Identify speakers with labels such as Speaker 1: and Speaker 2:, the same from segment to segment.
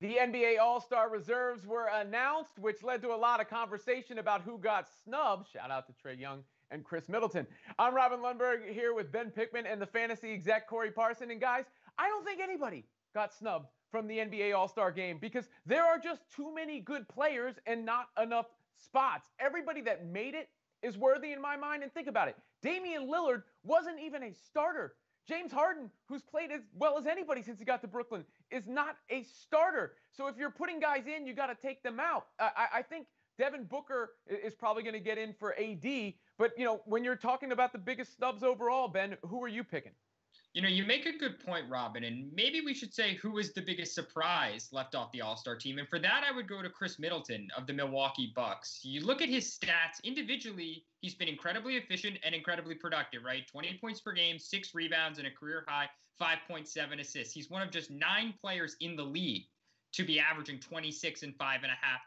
Speaker 1: The NBA All-Star reserves were announced, which led to a lot of conversation about who got snubbed. Shout out to Trey Young and Chris Middleton. I'm Robin Lundberg here with Ben Pickman and the fantasy exec Corey Parson. And guys, I don't think anybody got snubbed from the NBA All-Star game because there are just too many good players and not enough spots. Everybody that made it is worthy in my mind. And think about it. Damian Lillard wasn't even a starter. James Harden, who's played as well as anybody since he got to Brooklyn, is not a starter. So if you're putting guys in, you got to take them out. I think Devin Booker is probably going to get in for AD. But, when you're talking about the biggest snubs overall, Ben, who are you picking?
Speaker 2: You make a good point, Robin, and maybe we should say who is the biggest surprise left off the All-Star team. And for that, I would go to Chris Middleton of the Milwaukee Bucks. You look at his stats individually, he's been incredibly efficient and incredibly productive, right? 20 points per game, 6 rebounds, and a career high 5.7 assists. He's one of just 9 players in the league to be averaging 26 and 5.5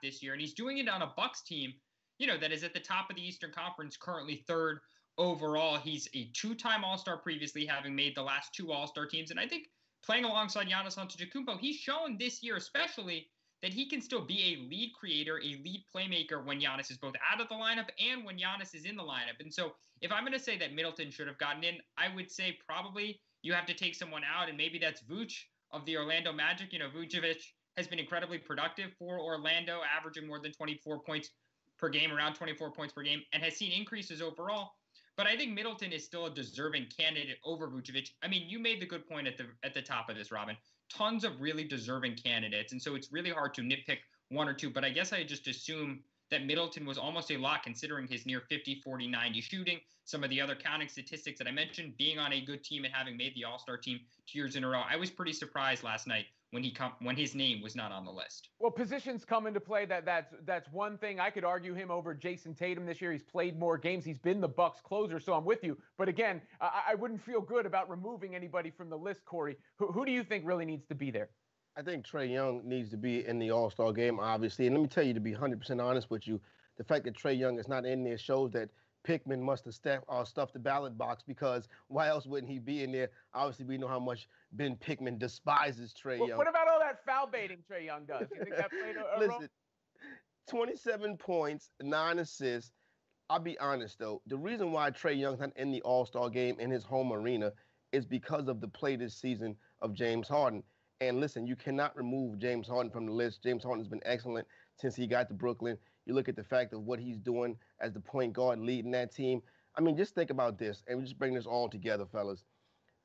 Speaker 2: this year. And he's doing it on a Bucks team, that is at the top of the Eastern Conference, currently third overall. He's a 2-time All-Star previously, having made the last 2 All-Star teams. And I think playing alongside Giannis Antetokounmpo, he's shown this year especially that he can still be a lead creator, a lead playmaker when Giannis is both out of the lineup and when Giannis is in the lineup. And so if I'm going to say that Middleton should have gotten in, I would say probably you have to take someone out, and maybe that's Vooch of the Orlando Magic. Vucevic has been incredibly productive for Orlando, averaging more than 24 points per game, around 24 points per game, and has seen increases overall. But I think Middleton is still a deserving candidate over Vucevic. I mean, you made the good point at the top of this, Robin. Tons of really deserving candidates, and so it's really hard to nitpick one or two. But I guess I just assume that Middleton was almost a lock considering his near 50, 40, 90 shooting, some of the other counting statistics that I mentioned, being on a good team and having made the All-Star team 2 years in a row. I was pretty surprised last night when his name was not on the list.
Speaker 1: Well, positions come into play. That's one thing. I could argue him over Jason Tatum this year. He's played more games. He's been the Bucks closer, so I'm with you. But again, I wouldn't feel good about removing anybody from the list, Corey. Who do you think really needs to be there?
Speaker 3: I think Trey Young needs to be in the All-Star game, obviously. And let me tell you, to be 100% honest with you, the fact that Trey Young is not in there shows that Pickman must have stuffed the ballot box, because why else wouldn't he be in there? Obviously, we know how much Ben Pickman despises Trey Young.
Speaker 1: What about all that foul baiting Trey Young does? You think that played a role?
Speaker 3: Listen, 27 points, 9 assists. I'll be honest, though. The reason why Trey Young's not in the All-Star game in his home arena is because of the play this season of James Harden. And listen, you cannot remove James Harden from the list. James Harden has been excellent since he got to Brooklyn. You look at the fact of what he's doing as the point guard leading that team. I mean, just think about this, and we just bring this all together, fellas.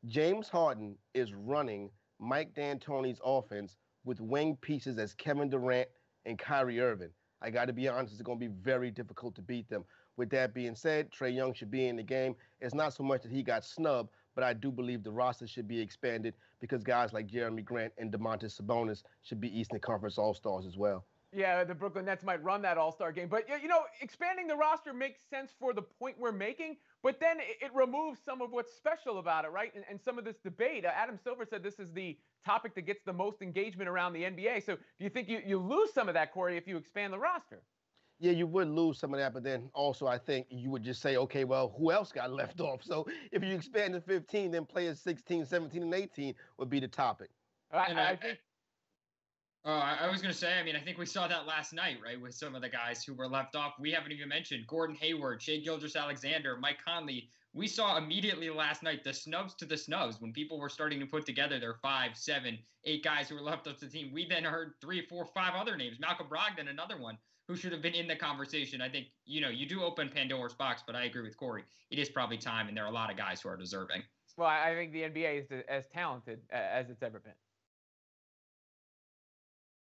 Speaker 3: James Harden is running Mike D'Antoni's offense with wing pieces as Kevin Durant and Kyrie Irving. I got to be honest, it's going to be very difficult to beat them. With that being said, Trey Young should be in the game. It's not so much that he got snubbed, but I do believe the roster should be expanded because guys like Jeremy Grant and Domantas Sabonis should be Eastern Conference All-Stars as well.
Speaker 1: Yeah, the Brooklyn Nets might run that All-Star game. But, expanding the roster makes sense for the point we're making, but then it removes some of what's special about it, right? And some of this debate. Adam Silver said this is the topic that gets the most engagement around the NBA. So do you think you lose some of that, Corey, if you expand the roster?
Speaker 3: Yeah, you would lose some of that, but then also I think you would just say, okay, well, who else got left off? So if you expand to 15, then players 16, 17, and 18 would be the topic.
Speaker 1: I think.
Speaker 2: I was going to say, I think we saw that last night, right, with some of the guys who were left off. We haven't even mentioned Gordon Hayward, Shai Gilgeous-Alexander, Mike Conley. We saw immediately last night the snubs to the snubs when people were starting to put together their 5, 7, 8 guys who were left off the team. We then heard 3, 4, 5 other names. Malcolm Brogdon, another one who should have been in the conversation. I think, you do open Pandora's box, but I agree with Corey. It is probably time, and there are a lot of guys who are deserving.
Speaker 1: Well, I think the NBA is as talented as it's ever been.